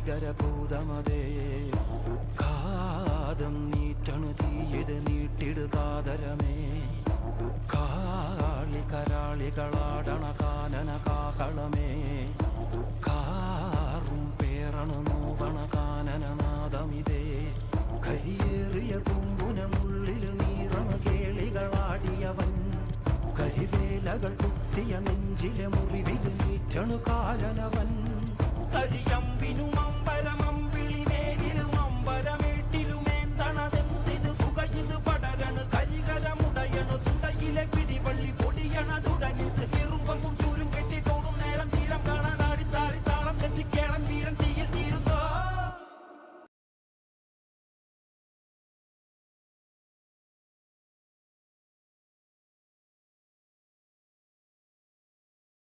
ഭീകരഭൂതമതേ കാതം നീറ്റണു തീയത് നീട്ടിടുകാതരമേ കാളി കരാളികളാടണ കാനന കാഹളമേ കാറും പേറണു നോവണ കാനനനാദമിതേ കരിയേറിയ കുമ്പുനമുള്ളിൽ നീറണ കേളികളാടിയവൻ കരിവേലകൾ കുത്തിയ നെഞ്ചിലെ മുറിവിൽ നീറ്റണു കാലനവൻ കരിയമ്പിനുമം